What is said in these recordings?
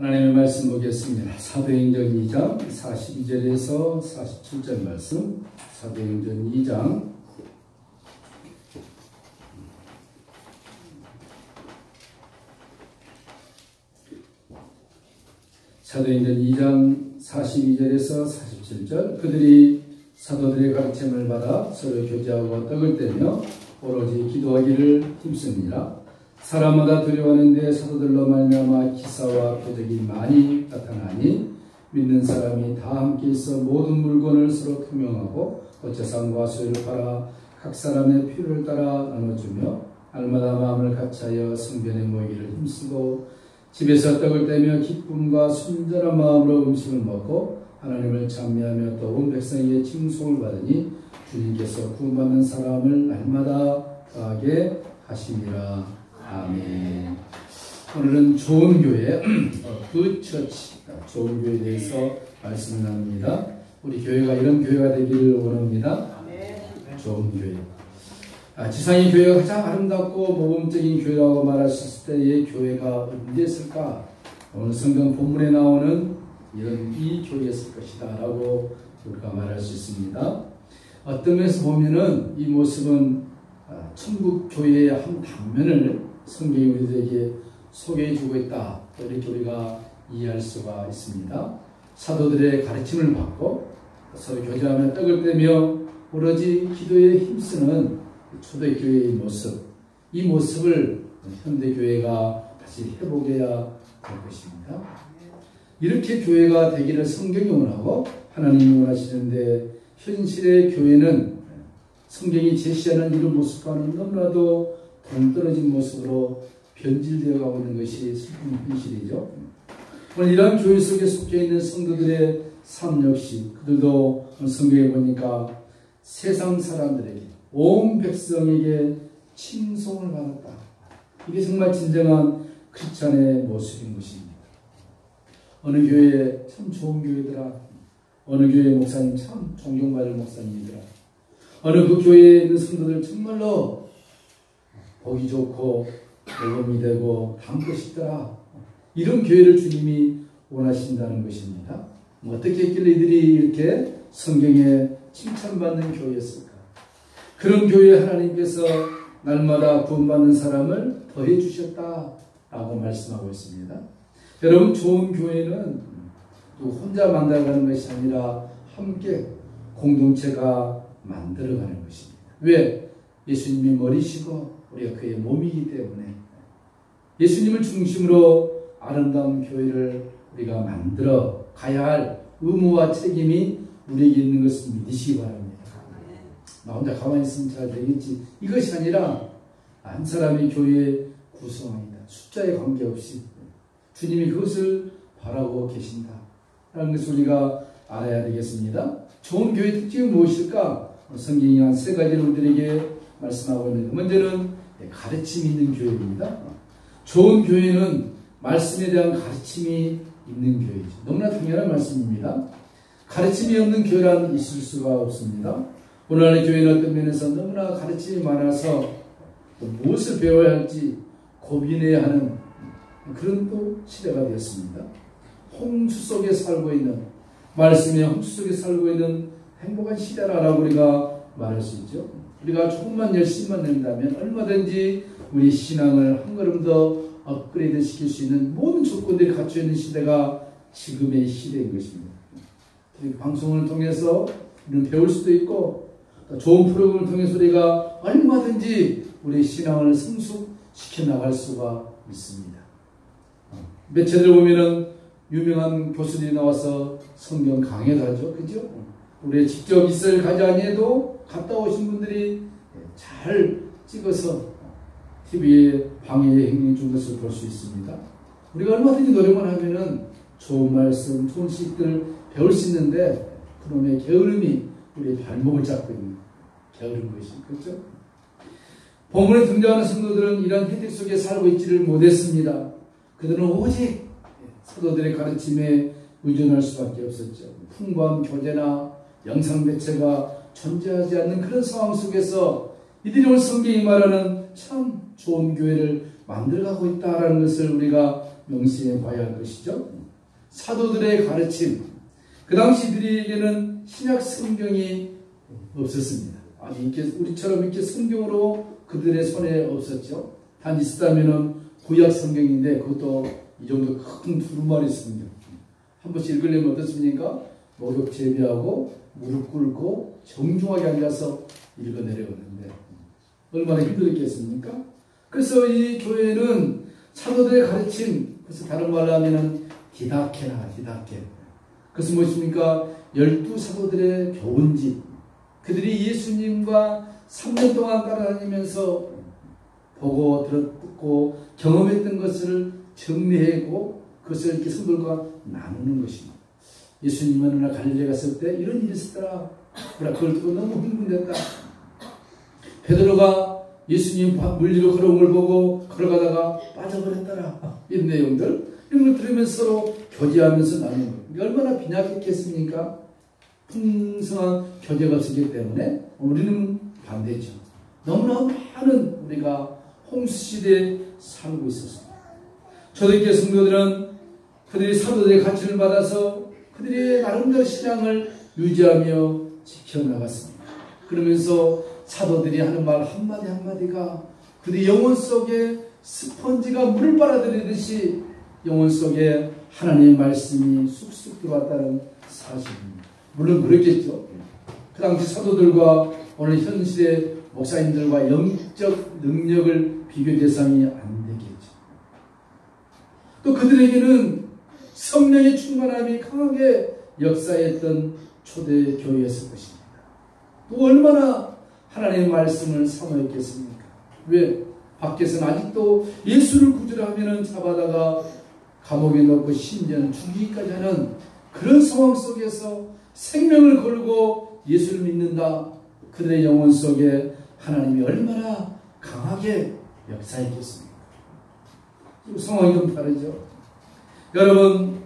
하나님의 말씀 보겠습니다. 사도행전 2장 42절에서 47절 말씀. 사도행전 2장 42절에서 47절. 그들이 사도들의 가르침을 받아 서로 교제하고 떡을 떼며 오로지 기도하기를 힘씁니다. 사람마다 두려워하는데 사도들로 말미암아 기사와 표적이 많이 나타나니 믿는 사람이 다 함께 있어 모든 물건을 서로 투명하고 거처상과 소유를 팔아 각 사람의 필요를 따라 나눠주며 날마다 마음을 같이하여 성전에 모이기를 힘쓰고 집에서 떡을 떼며 기쁨과 순전한 마음으로 음식을 먹고 하나님을 찬미하며 또 온 백성에게 칭송을 받으니 주님께서 구원받는 사람을 날마다 더하게 하심이라. 아멘. 오늘은 좋은 교회, 굿 처치, 좋은 교회에 대해서 말씀을 나눕니다. 우리 교회가 이런 교회가 되기를 원합니다. 좋은 교회. 지상의 교회가 가장 아름답고 모범적인 교회라고 말할 수 있을 때의 교회가 언제였을까? 오늘 성경 본문에 나오는 이 교회였을 것이다 라고 우리가 말할 수 있습니다. 어떤 면에서 보면은 이 모습은 천국 교회의 한 단면을 성경이 우리들에게 소개해주고 있다. 이렇게 우리가 이해할 수가 있습니다. 사도들의 가르침을 받고 서로 교제하며 떡을 떼며 오로지 기도에 힘쓰는 초대교회의 모습, 이 모습을 현대교회가 다시 회복해야 될 것입니다. 이렇게 교회가 되기를 성경이 원하고 하나님이 원하시는데 현실의 교회는 성경이 제시하는 이런 모습과는 너무나도 동떨어진 모습으로 변질되어 가고 있는 것이 슬픈 현실이죠. 오늘 이러한 교회 속에 속해 있는 성도들의 삶 역시 그들도 성경에 보니까 세상 사람들에게 온 백성에게 칭송을 받았다. 이게 정말 진정한 크리스찬의 모습인 것입니다. 어느 교회에 참 좋은 교회더라. 어느 교회 목사님 참 존경받을 목사님이더라. 어느 그 교회에 있는 성도들 정말로 보기 좋고 모범이 되고 닮고 싶더라. 이런 교회를 주님이 원하신다는 것입니다. 어떻게 했길래 이들이 이렇게 성경에 칭찬받는 교회였을까? 그런 교회에 하나님께서 날마다 구원받는 사람을 더해 주셨다라고 말씀하고 있습니다. 여러분, 좋은 교회는 또 혼자 만들어가는 것이 아니라 함께 공동체가 만들어가는 것입니다. 왜? 예수님이 머리시고 우리가 그의 몸이기 때문에 예수님을 중심으로 아름다운 교회를 우리가 만들어 가야 할 의무와 책임이 우리에게 있는 것을 믿으시기 바랍니다. 나 혼자 가만히 있으면 잘 되겠지. 이것이 아니라 한 사람이 교회의 구성원이다. 숫자에 관계없이 주님이 그것을 바라고 계신다 라는 것을 우리가 알아야 되겠습니다. 좋은 교회의 특징은 무엇일까? 성경이 한 세 가지를 우리들에게 말씀하고 있는데, 먼저는 가르침이 있는 교회입니다. 좋은 교회는 말씀에 대한 가르침이 있는 교회죠. 너무나 당연한 말씀입니다. 가르침이 없는 교회란 있을 수가 없습니다. 오늘날의 교회는 어떤 면에서 너무나 가르침이 많아서 무엇을 배워야 할지 고민해야 하는 그런 또 시대가 되었습니다. 홍수 속에 살고 있는, 말씀의 홍수 속에 살고 있는 행복한 시대라고 우리가 말할 수 있죠. 우리가 조금만 열심만 낸다면 얼마든지 우리 신앙을 한 걸음 더 업그레이드 시킬 수 있는 모든 조건들이 갖춰 있는 시대가 지금의 시대인 것입니다. 방송을 통해서 우리는 배울 수도 있고, 좋은 프로그램을 통해서 우리가 얼마든지 우리 신앙을 성숙시켜 나갈 수가 있습니다. 매체들 보면은 유명한 교수들이 나와서 성경 강의를 하죠. 그죠? 우리 직접 이스라엘 가지 아니해도 갔다 오신 분들이 잘 찍어서 TV에 방해에 행해 준 것을 볼 수 있습니다. 우리가 얼마든지 노력만 하면은 좋은 말씀, 좋은 식들을 배울 수 있는데 그놈의 게으름이 우리의 발목을 잡고 있는 게으른 것이, 그렇죠? 본문에 등장하는 성도들은 이러한 혜택 속에 살고 있지를 못했습니다. 그들은 오직 사도들의 가르침에 의존할 수밖에 없었죠. 풍부한 교제나 영상 매체가 존재하지 않는 그런 상황 속에서 이들이 오늘 성경이 말하는 참 좋은 교회를 만들어가고 있다는 것을 우리가 명시해 봐야 할 것이죠. 사도들의 가르침. 그 당시들에게는 신약 성경이 없었습니다. 아니, 이렇게 우리처럼 이렇게 성경으로 그들의 손에 없었죠. 단 있었다면은 구약 성경인데 그것도 이 정도 큰 두루마리 성경. 한 번씩 읽으려면 어떻습니까? 목욕 제비하고 무릎 꿇고 정중하게 앉아서 읽어내려오는데 얼마나 힘들었겠습니까? 그래서 이 교회는 사도들의 가르침, 그래서 다른 말로 하면은 디다케나 디다케. 그것은 무엇입니까? 12사도들의 교훈집. 그들이 예수님과 3년 동안 따라다니면서 보고 들었고 경험했던 것을 정리하고 그것을 이렇게 성도들과 나누는 것입니다. 예수님은 어느 날 갈릴리에 갔을 때 이런 일이 있었더라. 그걸 듣고 너무 흥분됐다. 베드로가 예수님 물리로 걸어온 걸 보고 걸어가다가 빠져버렸더라. 이런 내용들, 이런 걸 들으면서 서로 교제하면서 나누는 거예요. 얼마나 빈약했겠습니까? 풍성한 교제가 없었기 때문에 우리는 반대죠. 너무나 많은 우리가 홍수시대에 살고 있었습니다. 초대교회 성도들은 그들이 사도들의 가르침을 받아서 그들의 나름대로 신앙을 유지하며 지켜나갔습니다. 그러면서 사도들이 하는 말 한마디 한마디가 그들의 영혼 속에 스펀지가 물을 빨아들이듯이 영혼 속에 하나님의 말씀이 쑥쑥 들어왔다는 사실입니다. 물론 그렇겠죠. 그 당시 사도들과 오늘 현실의 목사님들과 영적 능력을 비교 대상이 안 되겠죠. 또 그들에게는 성령의 충만함이 강하게 역사했던 초대교회였을 것입니다. 또 얼마나 하나님의 말씀을 사모했겠습니까? 왜? 밖에서는 아직도 예수를 구주하면 잡아다가 감옥에 넣고 심지어는 죽이기까지 하는 그런 상황 속에서 생명을 걸고 예수를 믿는다. 그들의 영혼 속에 하나님이 얼마나 강하게 역사했겠습니까? 상황이 좀 다르죠. 여러분,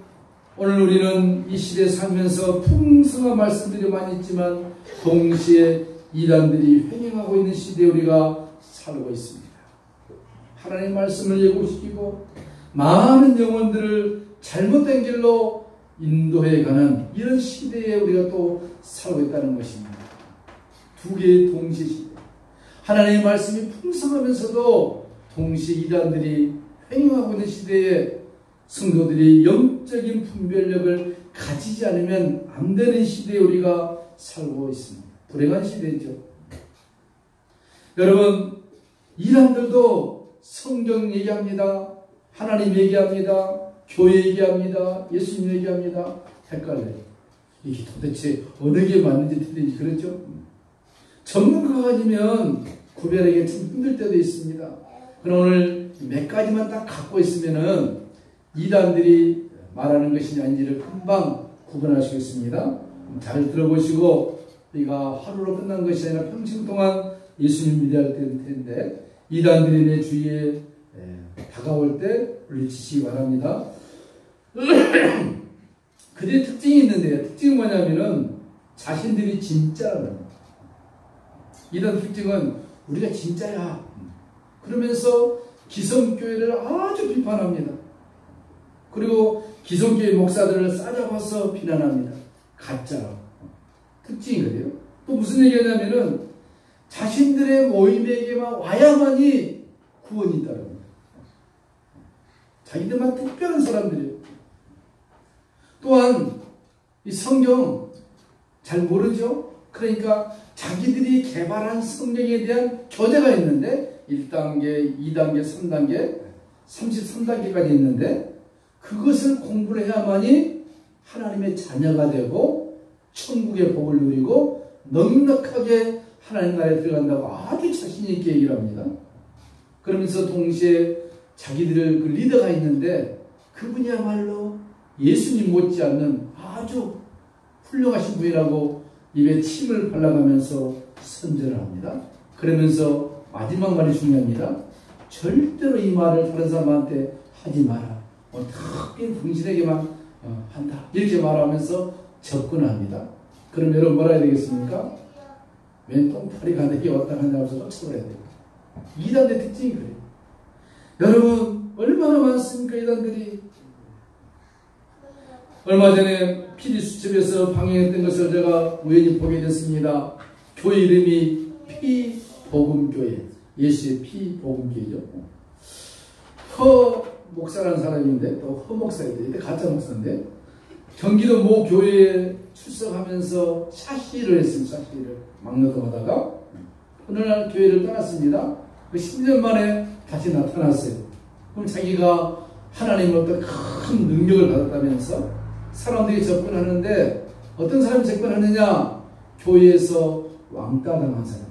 오늘 우리는 이 시대에 살면서 풍성한 말씀들이 많이 있지만 동시에 이단들이 횡행하고 있는 시대에 우리가 살고 있습니다. 하나님의 말씀을 예고시키고 많은 영혼들을 잘못된 길로 인도해가는 이런 시대에 우리가 또 살고 있다는 것입니다. 두 개의 동시 시대. 하나님의 말씀이 풍성하면서도 동시에 이단들이 횡행하고 있는 시대에 성도들이 영적인 분별력을 가지지 않으면 안 되는 시대에 우리가 살고 있습니다. 불행한 시대죠. 여러분, 이단들도 성경 얘기합니다. 하나님 얘기합니다. 교회 얘기합니다. 예수님 얘기합니다. 헷갈려요. 이게 도대체 어느 게 맞는지 틀린지 그렇죠? 전문가가 아니면 구별하기 참 힘들 때도 있습니다. 그럼 오늘 몇 가지만 딱 갖고 있으면은 이단들이 말하는 것이 아닌지를 금방 구분할 수 있습니다. 잘 들어보시고 우리가 하루로 끝난 것이 아니라 평생 동안 예수님 믿어야 할 텐데 이단들이 내 주위에 다가올 때 물리치시기 바랍니다. 그들의 특징이 있는데요. 특징은 뭐냐면은 자신들이 진짜라는 거예요. 이단 특징은 우리가 진짜야. 그러면서 기성교회를 아주 비판합니다. 그리고 기성교회 목사들을 싸잡아서 비난합니다. 가짜라고. 특징이 그래요. 또 무슨 얘기하냐면은 자신들의 모임에게만 와야만이 구원이 있다는 거예요. 자기들만 특별한 사람들이에요. 또한 이 성경 잘 모르죠? 그러니까 자기들이 개발한 성경에 대한 교재가 있는데 1단계, 2단계, 3단계, 33단계까지 있는데 그것을 공부를 해야만이 하나님의 자녀가 되고 천국의 복을 누리고 넉넉하게 하나님 나라에 들어간다고 아주 자신 있게 얘기를 합니다. 그러면서 동시에 자기들의 그 리더가 있는데 그분이야말로 예수님 못지않는 아주 훌륭하신 분이라고 입에 침을 발라가면서 선전을 합니다. 그러면서 마지막 말이 중요합니다. 절대로 이 말을 다른 사람한테 하지 마라. 특별히 당신에게만 한다. 이렇게 말하면서 접근합니다. 그럼 여러분 뭐라 해야 되겠습니까? 웬 똥파리가 내게 왔다 갔다 하면서 쫓아버려야 돼요. 이단의 특징이 그래요. 여러분 얼마나 많습니까? 이단들이 얼마 전에 PD 수첩에서 방영했던 것을 제가 우연히 보게 됐습니다. 교회 이름이 피복음교회, 예수의 피복음교회죠. 허 목사라는 사람인데, 또 허 목사인데, 가짜 목사인데, 경기도 모 교회에 출석하면서 샤시를 했습니다. 샤시를 막노동하다가 어느 날 교회를 떠났습니다. 그 10년 만에 다시 나타났어요. 그럼 자기가 하나님으로부터 큰 능력을 받았다면서 사람들이 접근하는데, 어떤 사람이 접근하느냐? 교회에서 왕따 당한 사람,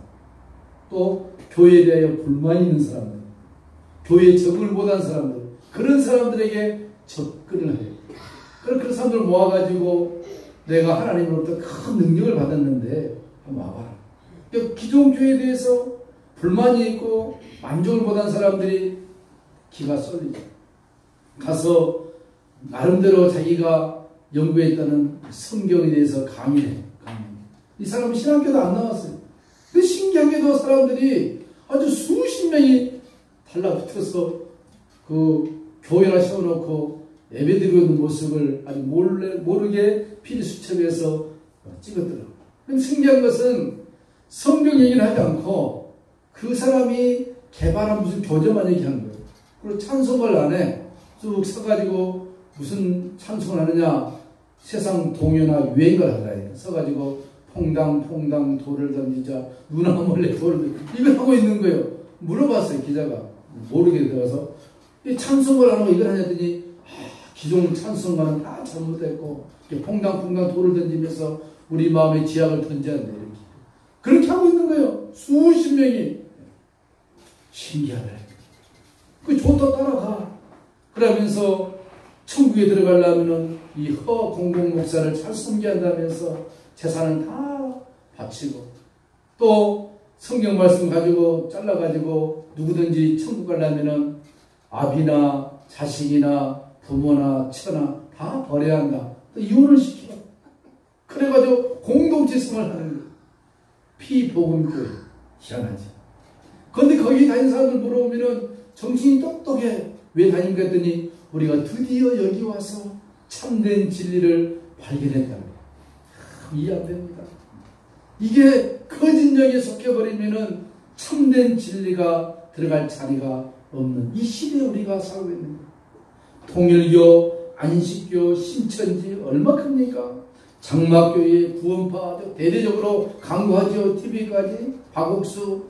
또 교회에 대하여 불만이 있는 사람들, 교회에 적응을 못한 사람들, 그런 사람들에게 접근을 해요. 그런 사람들 모아가지고 내가 하나님으로부터 큰 능력을 받았는데 한번 와봐라. 기존 교회에 대해서 불만이 있고 만족을 못한 사람들이 기가 쏠리죠. 가서 나름대로 자기가 연구했다는 성경에 대해서 강의해. 이 사람은 신학교도 안 나왔어요. 근데 신기하게도 사람들이 아주 수십 명이 달라붙어서 그 교회나 세워놓고 예배드리고 있는 모습을 아주 모르게 피디수첩에서 찍었더라고요. 그럼 신기한 것은 성경 얘기를 하지 않고 그 사람이 개발한 무슨 교재만 얘기하는 거예요. 그리고 찬송을 안에 쭉 써가지고 무슨 찬송을 하느냐, 세상 동요나 유행가를 하더라고요. 써가지고 퐁당 돌을 던지자, 누나 몰래 돌을 던지자, 이걸 하고 있는 거예요. 물어봤어요, 기자가. 모르게 들어서. 이 찬송을 하는 거 이걸 하냐더니, 기존 찬송가는 다 잘못됐고, 퐁당 돌을 던지면서 우리 마음의 지향을 던져야 돼. 이렇게. 그렇게 하고 있는 거예요. 수십 명이. 신기하네. 그 좋다 따라가. 그러면서 천국에 들어가려면은 이 허 공공 목사를 잘 섬겨한다면서 재산을 다 바치고, 또 성경 말씀 가지고 잘라가지고 누구든지 천국 가려면은 아비나 자식이나 부모나 처나 다 버려야 한다. 또 이혼을 시켜. 그래가지고 공동체 생활을 하는 거예요. 피복음교회. 희한하지. 그런데 거기 다니는 사람들 물어보면은 정신이 똑똑해. 왜 다니는가 했더니 우리가 드디어 여기 와서 참된 진리를 발견했다는 거예요. 이해 안 됩니다. 이게 거짓력에 속해버리면은 참된 진리가 들어갈 자리가 없는 이 시대에 우리가 살고 있는 거예요. 통일교, 안식교, 신천지 얼마 큽니까? 장막교회, 구원파 대대적으로 강구하죠. TV까지 박옥수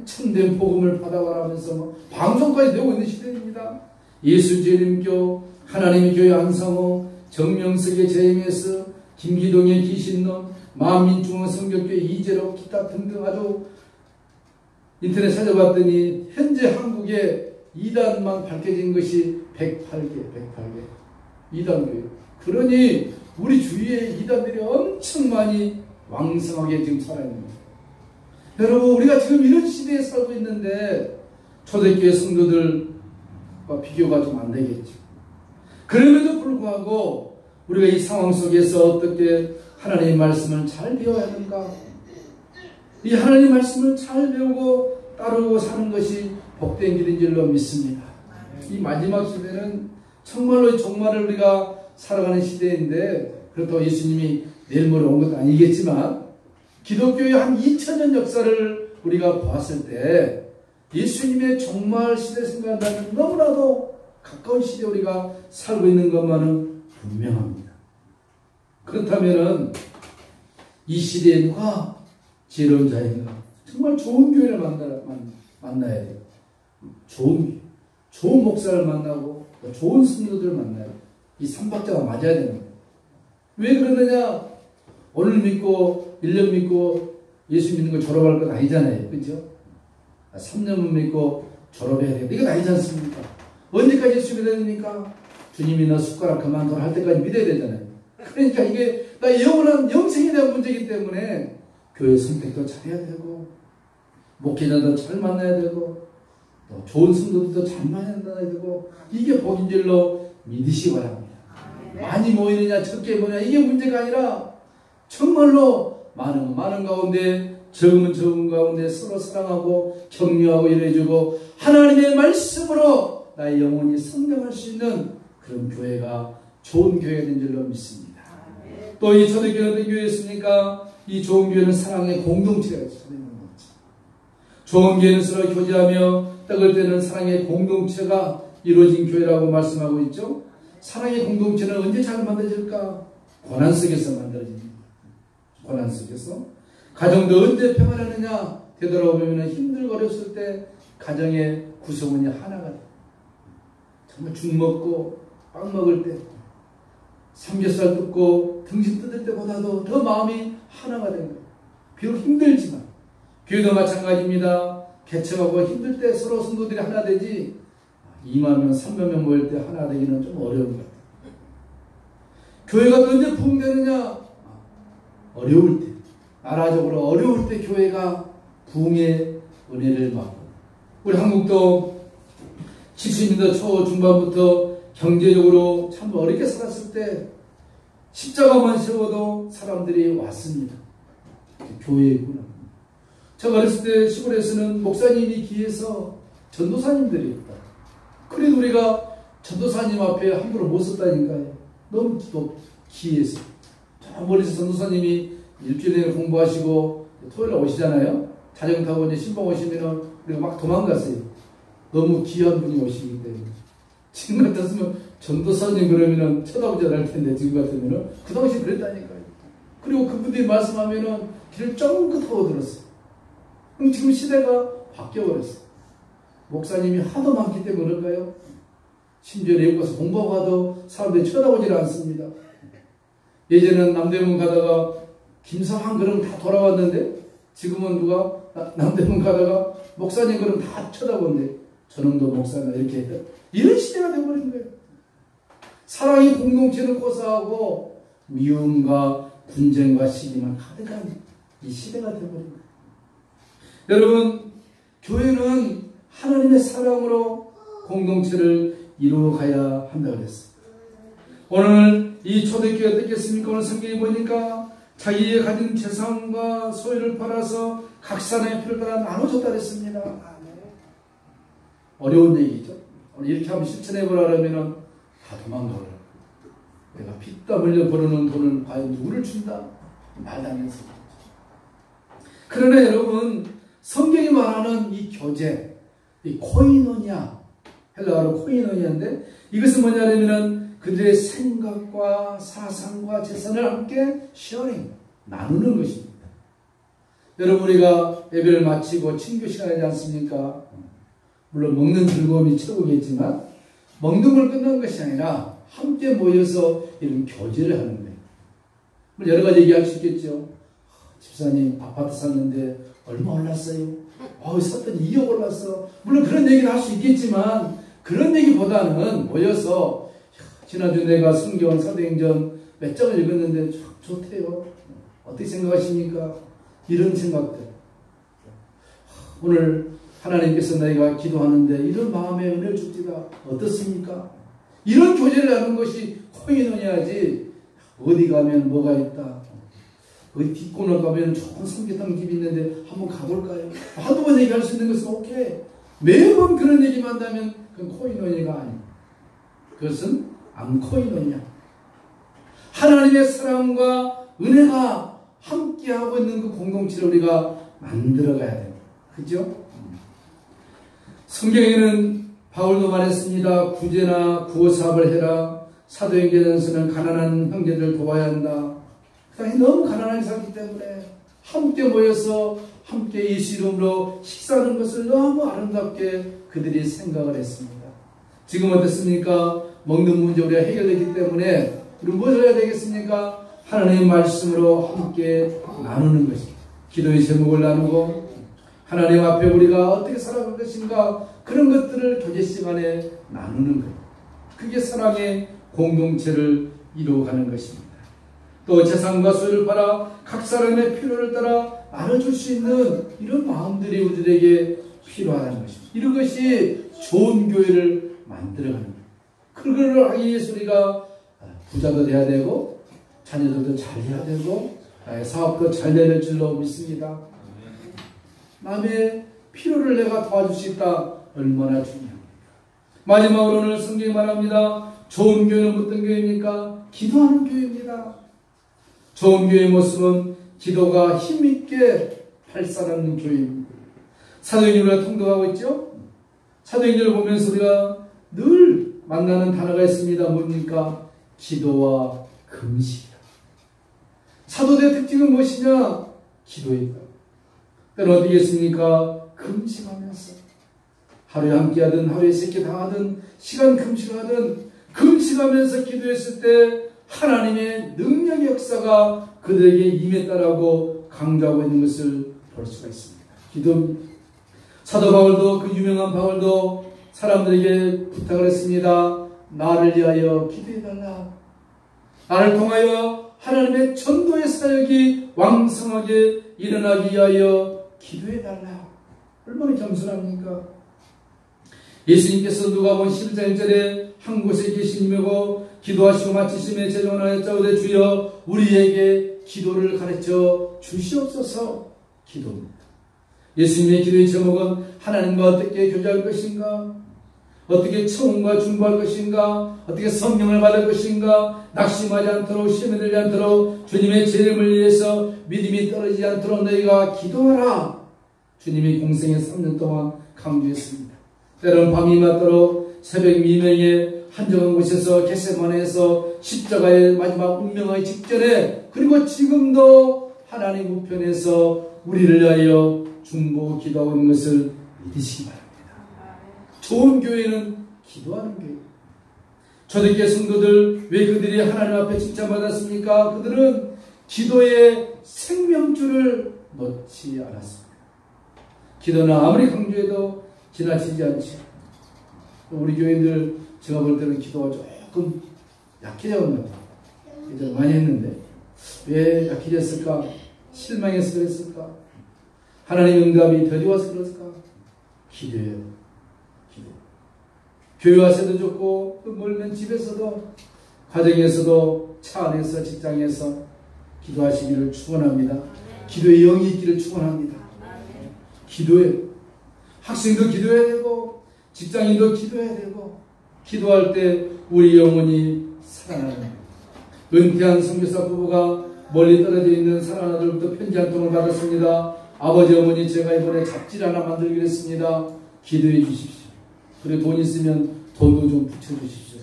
참된 복음을 받아가라면서 방송까지 되고 있는 시대입니다. 예수재림교, 하나님의 교회 안상호, 정명석의 JMS, 김기동의 기신론, 만민중앙성결교회 이재록, 기타 등등 아주 인터넷 찾아봤더니 현재 한국에 이단만 밝혀진 것이 108개. 이단교회. 그러니 우리 주위에 이단들이 엄청 많이 왕성하게 지금 살아있는 거예요. 여러분, 우리가 지금 이런 시대에 살고 있는데 초대교회 성도들과 비교가 좀 안 되겠죠. 그럼에도 불구하고 우리가 이 상황 속에서 어떻게 하나님의 말씀을 잘 배워야 하는가? 이 하나님의 말씀을 잘 배우고 따르고 사는 것이 복된 길인 줄로 믿습니다. 이 마지막 시대는 정말로 종말을 우리가 살아가는 시대인데, 그렇다고 예수님이 내일 모레 온 것도 아니겠지만 기독교의 한 2000년 역사를 우리가 보았을 때 예수님의 종말 시대를 생각한다면 너무나도 가까운 시대에 우리가 살고 있는 것만은 분명합니다. 그렇다면 이 시대에 누가 지혜로운 자인가? 정말 좋은 교회를 만나야 돼요. 좋은 목사를 만나고 좋은 성도들을 만나요. 이 삼박자가 맞아야 되는 거예요. 왜 그러느냐? 오늘 믿고 1년 믿고 예수 믿는 거 졸업할 건 아니잖아요. 그렇죠? 3년 믿고 졸업해야 돼요. 이건 아니지 않습니까? 언제까지 예수 믿어야 됩니까? 주님이 나 숟가락 그만둬라 할 때까지 믿어야 되잖아요. 그러니까 이게 나 영원한 영생에 대한 문제이기 때문에 교회 선택도 잘해야 되고, 목회자도 잘 만나야 되고, 또 좋은 성도들도 잘 만나야 되고, 이게 복인 줄로 믿으시기 바랍니다. 많이 모이느냐 적게 모이느냐 이게 문제가 아니라 정말로 많은 가운데, 적은 가운데 서로 사랑하고 격려하고 이래주고 하나님의 말씀으로 나의 영혼이 성장할 수 있는 그런 교회가 좋은 교회가 된 줄로 믿습니다. 또 이 초대교회가 어떤 교회였습니까? 이 좋은 교회는 사랑의 공동체가 있습니다. 좋은 교회는 서로 교제하며 떡을 떼는 사랑의 공동체가 이루어진 교회라고 말씀하고 있죠. 사랑의 공동체는 언제 잘 만들어질까? 고난 속에서 만들어집니다. 고난 속에서. 가정도 언제 평안하느냐? 되돌아보면 힘들고 어렸을 때 가정의 구성원이 하나가 돼요. 정말 죽 먹고 빵 먹을 때, 삼겹살 뜯고 등심 뜯을 때보다도 더 마음이 하나가 되는 거예요. 비록 힘들지만. 교회도 마찬가지입니다. 개척하고 힘들 때 서로 성도들이 하나 되지 2만 명, 3만 명 모일 때 하나 되기는 좀 어려운 것 같아요. 교회가 언제 부흥되느냐? 어려울 때, 나라적으로 어려울 때 교회가 부흥의 은혜를 받고, 우리 한국도 70년대 초 중반부터 경제적으로 참 어렵게 살았을 때 십자가만 세워도 사람들이 왔습니다. 교회구나. 제가 어렸을 때 시골에서는 목사님이 귀해서 전도사님들이 있다. 그래도 우리가 전도사님 앞에 함부로 못 섰다니까요. 너무 또 귀해서. 저 멀리서 전도사님이 일주일에 공부하시고 토요일에 오시잖아요. 자전거 타고 이제 신방 오시면은 우리가 막 도망갔어요. 너무 귀한 분이 오시기 때문에. 지금 같았으면 전도사님 그러면은 쳐다보지 않을 텐데, 지금 같으면은 그 당시 그랬다니까요. 그리고 그분들이 말씀하면은 길을 쫑긋 하고 들었어요. 그럼 지금 시대가 바뀌어버렸어요. 목사님이 하도 많기 때문에 그럴까요? 심지어 외국 가서 공부하고 가도 사람들이 쳐다보질 않습니다. 예전에는 남대문 가다가 김성한 그럼 다 돌아왔는데, 지금은 누가 남대문 가다가 목사님 그럼 다 쳐다보는데, 저놈도 목사나 이렇게 해요. 이런 시대가 되어버린 거예요. 사랑의 공동체는 고사하고 미움과 분쟁과 시기만 가득한 이 시대가 되어버린 거예요. 여러분, 교회는 하나님의 사랑으로 공동체를 이루어가야 한다고 그랬어요. 오늘 이 초대교회 어떻겠습니까? 오늘 성경에 보니까 자기의 가진 재산과 소유를 팔아서 각 사람의 필요를 따라 나눠줬다 그랬습니다. 어려운 얘기죠. 오늘 이렇게 한번 실천해보라 그러면 다 도망가버려. 내가 피땀 흘려 벌어놓은 돈을 과연 누구를 준다? 말도 안 되는 소리죠. 그러나 여러분, 성경이 말하는 이 교제, 이 코이노니아, 헬라어로 코이노니아인데, 이것은 뭐냐면은 그들의 생각과 사상과 재산을 함께 쉐어링, 나누는 것입니다. 여러분, 우리가 예배를 마치고 친교 시간이지 않습니까? 물론 먹는 즐거움이 최고겠지만 먹는 걸 끝난 것이 아니라 함께 모여서 이런 교제를 하는 거예요. 여러 가지 얘기할 수 있겠죠. 집사님 아파트 샀는데 얼마 올랐어요? 샀더니 2억 올랐어. 물론 그런 얘기를 할 수 있겠지만 그런 얘기보다는 모여서 지난주 내가 성경 사도행전 몇 장을 읽었는데 참 좋대요. 어떻게 생각하십니까? 이런 생각들. 오늘 하나님께서 내가 기도하는데 이런 마음의 은혜를 줍니다. 어떻습니까? 이런 교제를 하는 것이 코이노니아지. 어디 가면 뭐가 있다. 어디 뒷코너 가면 좋은 삼계탕 집이 있는데 한번 가볼까요? 한두 번 얘기할 수 있는 것은 오케이. 매번 그런 얘기만 한다면 그건 코이노니아가 아닙니다. 그것은 암코이노니아. 하나님의 사랑과 은혜가 함께하고 있는 그 공동체를 우리가 만들어가야 됩니다. 그죠? 성경에는 바울도 말했습니다. 구제나 구호사업을 해라. 사도행전에서는 가난한 형제들을 도와야 한다. 그 당시 너무 가난하게 살기 때문에 함께 모여서 함께 예수 이름으로 식사하는 것을 너무 아름답게 그들이 생각을 했습니다. 지금 어떻습니까? 먹는 문제 우리가 해결되기 때문에 우리 무엇을 해야 되겠습니까? 하나님의 말씀으로 함께 나누는 것입니다. 기도의 제목을 나누고 하나님 앞에 우리가 어떻게 살아갈 것인가, 그런 것들을 교제 시간에 나누는 거예요. 그게 사랑의 공동체를 이루어가는 것입니다. 또 재산과 소유를 팔아 각 사람의 필요를 따라 나눠줄 수 있는 이런 마음들이 우리들에게 필요하다는 것입니다. 이런 것이 좋은 교회를 만들어가는 거예요. 그걸 하기 위해서 우리가 부자도 돼야 되고 자녀들도 잘 해야 되고 사업도 잘 되는 줄로 믿습니다. 남의 필요를 내가 도와줄 수 있다. 얼마나 중요합니까? 마지막으로 오늘 성경이 말합니다. 좋은 교회는 어떤 교회입니까? 기도하는 교회입니다. 좋은 교회의 모습은 기도가 힘있게 발산하는 교회입니다. 사도행전을 통독하고 있죠? 사도행전을 보면서 우리가 늘 만나는 단어가 있습니다. 뭡니까? 기도와 금식이다. 사도들의 특징은 무엇이냐? 기도이다. 때는 어떻게 했습니까? 금식하면서 하루에 한 끼 하든 하루에 세 끼 당하든 시간 금식하든 금식하면서 기도했을 때 하나님의 능력의 역사가 그들에게 임했다라고 강조하고 있는 것을 볼 수가 있습니다. 기도입니다. 사도 바울도, 그 유명한 바울도 사람들에게 부탁을 했습니다. 나를 위하여 기도해달라. 나를 통하여 하나님의 전도의 사역이 왕성하게 일어나기 위하여 기도해달라. 얼마나 겸손합니까? 예수님께서 누가복음 11장 1절에 한 곳에 계시니고 기도하시고 마치심에 제정하였자오되 주여 우리에게 기도를 가르쳐 주시옵소서. 기도입니다. 예수님의 기도의 제목은 하나님과 어떻게 교제할 것인가, 어떻게 청음과 중보할 것인가, 어떻게 성령을 받을 것인가, 낙심하지 않도록 시험에 들지 않도록 주님의 재림을 위해서 믿음이 떨어지지 않도록 너희가 기도하라. 주님이 공생의 3년 동안 강조했습니다. 때로는 밤이 맞도록 새벽 미명에 한적한 곳에서 겟세마네에서 십자가의 마지막 운명의 직전에, 그리고 지금도 하나님 우편에서 우리를 위하여 중보 기도하고 있는 것을 믿으시기 바랍니다. 좋은 교회는 기도하는 교회. 초대교회 성도들, 왜 그들이 하나님 앞에 칭찬받았습니까? 그들은 기도의 생명줄을 놓지 않았습니다. 기도는 아무리 강조해도 지나치지 않죠. 우리 교인들 제가 볼 때는 기도가 조금 약해졌나 봐요. 많이 했는데 왜 약해졌을까? 실망해서 그랬을까? 하나님 응답이 더디 와서 그랬을까? 기도예요. 기도. 교회 와서도 좋고, 또 멀면 집에서도, 가정에서도, 차 안에서, 직장에서 기도하시기를 축원합니다. 기도의 영이 있기를 축원합니다. 기도예요. 학생도 기도해야 되고, 직장인도 기도해야 되고, 기도할 때 우리 영혼이 살아나는, 은퇴한 선교사 부부가 멀리 떨어져 있는 사랑하는 아들부터 편지 한 통을 받았습니다. 아버지 어머니 제가 이번에 잡지를 하나 만들기로 했습니다. 기도해 주십시오. 그리고 돈 있으면 돈도 좀 붙여주십시오.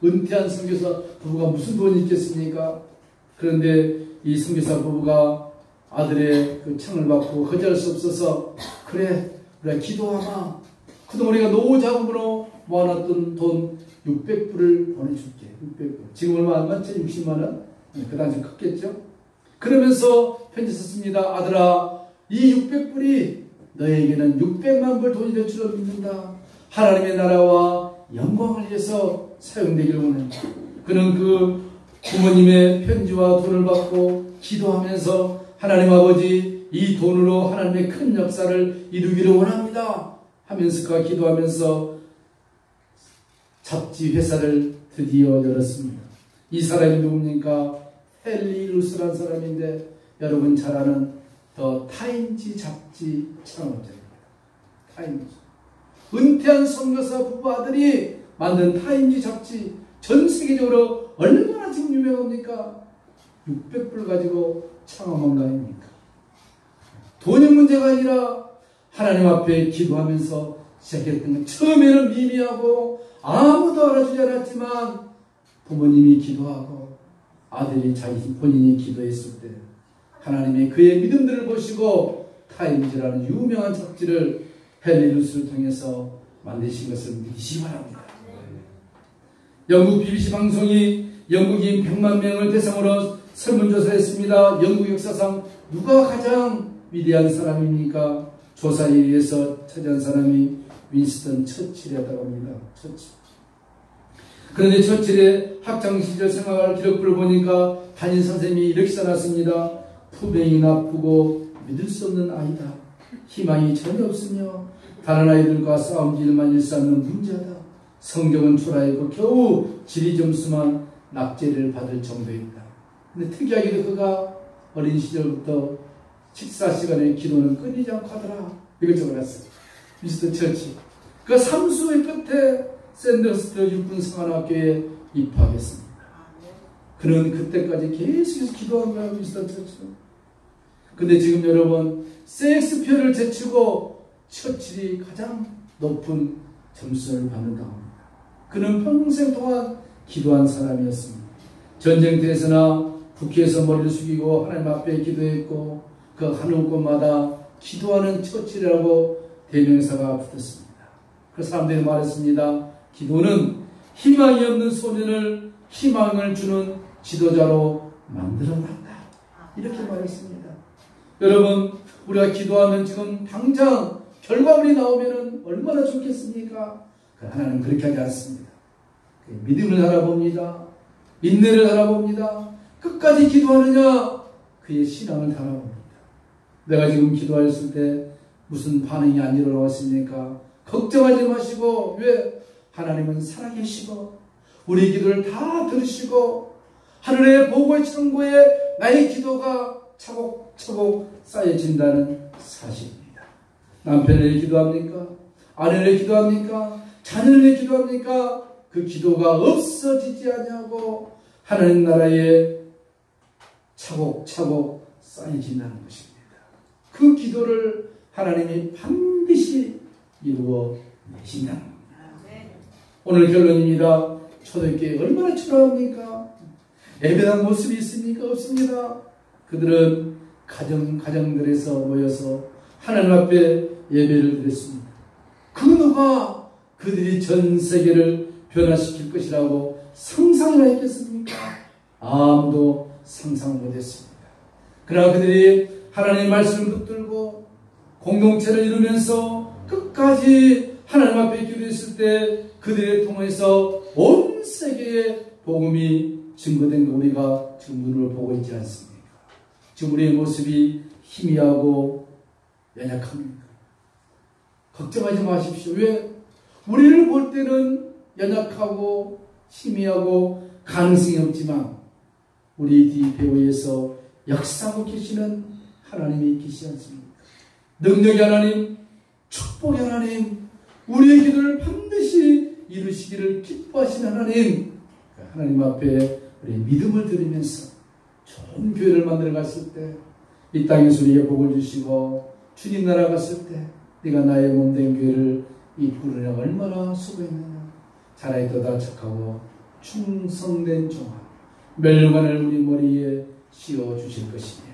은퇴한 선교사 부부가 무슨 돈이 있겠습니까? 그런데 이 선교사 부부가 아들의 그 청을 받고 거절할 수 없어서, 그래 우리가 기도하마. 그동안 우리가 노후자금으로 모아놨던 돈 600불을 보내줄게. 600불. 지금 얼마 안 맞죠? 60만 원? 그 당시 컸겠죠? 그러면서 편지 썼습니다. 아들아, 이 600불이 너에게는 600만 불 돈이 될 줄을 믿는다. 하나님의 나라와 영광을 위해서 사용되기를 원한다. 그는 그 부모님의 편지와 돈을 받고 기도하면서 하나님 아버지, 이 돈으로 하나님의 큰 역사를 이루기를 원합니다 하면서 그가 기도하면서 잡지 회사를 드디어 열었습니다. 이 사람이 누굽니까? 헨리 루스라는 사람인데, 여러분 잘 아는 더 타임지 잡지 창업자입니다. 타임지. 은퇴한 선교사 부부 아들이 만든 타임지 잡지, 전 세계적으로 얼마나 지금 유명합니까? 600불 가지고 창업한 거 아닙니까? 돈이 문제가 아니라 하나님 앞에 기도하면서 시작했던 것. 처음에는 미미하고 아무도 알아주지 않았지만 부모님이 기도하고 아들이 자기 본인이 기도했을 때 하나님의 그의 믿음들을 보시고 타임즈라는 유명한 잡지를 헨리 루스를 통해서 만드신 것을 믿으시기 바랍니다. 영국 BBC 방송이 영국인 100만 명을 대상으로 설문조사했습니다. 영국 역사상 누가 가장 위대한 사람입니까? 조사에 의해서 차지한 사람이 윈스턴 처칠이었다고 합니다. 처칠. 그런데 처칠의 학창시절 생활 기록부를 보니까 담임 선생님이 이렇게 써놨습니다. 푸명이 나쁘고 믿을 수 없는 아이다. 희망이 전혀 없으며 다른 아이들과 싸움질만 일삼는 문제다. 성적은 초라했고 겨우 지리 점수만 납제를 받을 정도였다. 근데 특이하게도 그가 어린 시절부터 식사 시간에 기도는 끊이지 않고 하더라. 이걸 적어놨어요. 미스터 처치. 그 삼수의 끝에 샌더스트 육군 성안학교에 입학했습니다. 그는 그때까지 계속해서 기도하고 있었죠. 근데 지금 여러분, 셰익스피어를 제치고 처칠이 가장 높은 점수를 받는다고 합니다. 그는 평생 동안 기도한 사람이었습니다. 전쟁터에서나 국회에서 머리를 숙이고 하나님 앞에 기도했고, 그 하는 곳마다 기도하는 처칠이라고 대명사가 붙었습니다. 그 사람들이 말했습니다. 기도는 희망이 없는 소년을 희망을 주는 지도자로 만들어놨다. 이렇게 말했습니다. 여러분, 우리가 기도하면 지금 당장 결과물이 나오면 얼마나 좋겠습니까? 하나님은 그렇게 하지 않습니다. 믿음을 달아봅니다. 인내를 달아봅니다. 끝까지 기도하느냐? 그의 신앙을 달아봅니다. 내가 지금 기도했을 때 무슨 반응이 안 일어나왔습니까? 걱정하지 마시고, 왜? 하나님은 살아계시고 우리 기도를 다 들으시고 하늘의 보고의 창고에 나의 기도가 차곡차곡 쌓여진다는 사실입니다. 남편을 기도합니까? 아내를 기도합니까? 자녀를 기도합니까? 그 기도가 없어지지 않냐고 하나님 나라에 차곡차곡 쌓여진다는 것입니다. 그 기도를 하나님이 반드시 이루어 내신다는 겁니다. 오늘 결론입니다. 초대교회 얼마나 초라합니까? 예배당 모습이 있습니까? 없습니다. 그들은 가정들에서 모여서 하나님 앞에 예배를 드렸습니다. 그 누가 그들이 전 세계를 변화시킬 것이라고 상상을 했겠습니까? 아무도 상상 못했습니다. 그러나 그들이 하나님의 말씀을 붙들고 공동체를 이루면서 끝까지 하나님 앞에 기도했을 때 그들을 통해서 온 세계에 복음이 증거된 거 우리가 지금 눈으로 보고 있지 않습니까? 지금 우리의 모습이 희미하고 연약합니까? 걱정하지 마십시오. 왜? 우리를 볼 때는 연약하고 희미하고 가능성이 없지만 우리 뒤 배후에서 역사하고 계시는 하나님이 계시지 않습니까? 능력의 하나님, 축복의 하나님, 우리의 기도를 반드시 이루시기를 기뻐하시는 하나님, 하나님 앞에 우리 믿음을 드리면서 좋은 교회를 만들어 갔을 때, 이 땅에서 우리에게 복을 주시고 주님 나라 갔을 때 네가 나의 몸된 교회를 이끌으려 얼마나 수고했느냐. 자라있도다 착하고 충성된 종아, 멸관을 우리 머리에 씌워주실 것입니다.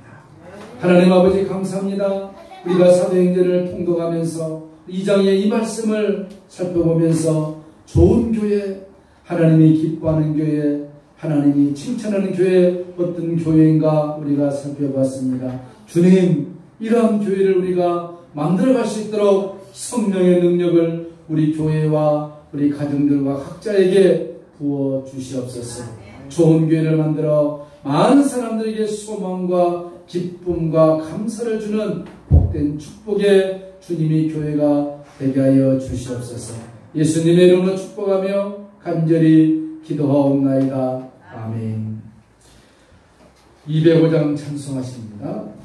하나님 아버지 감사합니다. 우리가 사도행전을 통독하면서 2장의 이 말씀을 살펴보면서 좋은 교회, 하나님이 기뻐하는 교회, 하나님이 칭찬하는 교회 어떤 교회인가 우리가 살펴봤습니다. 주님, 이러한 교회를 우리가 만들어갈 수 있도록 성령의 능력을 우리 교회와 우리 가정들과 각자에게 부어주시옵소서. 좋은 교회를 만들어 많은 사람들에게 소망과 기쁨과 감사를 주는 복된 축복의 주님의 교회가 되게 하여 주시옵소서. 예수님의 이름으로 축복하며 간절히 기도하옵나이다. 아멘. 205장 찬송하십니다.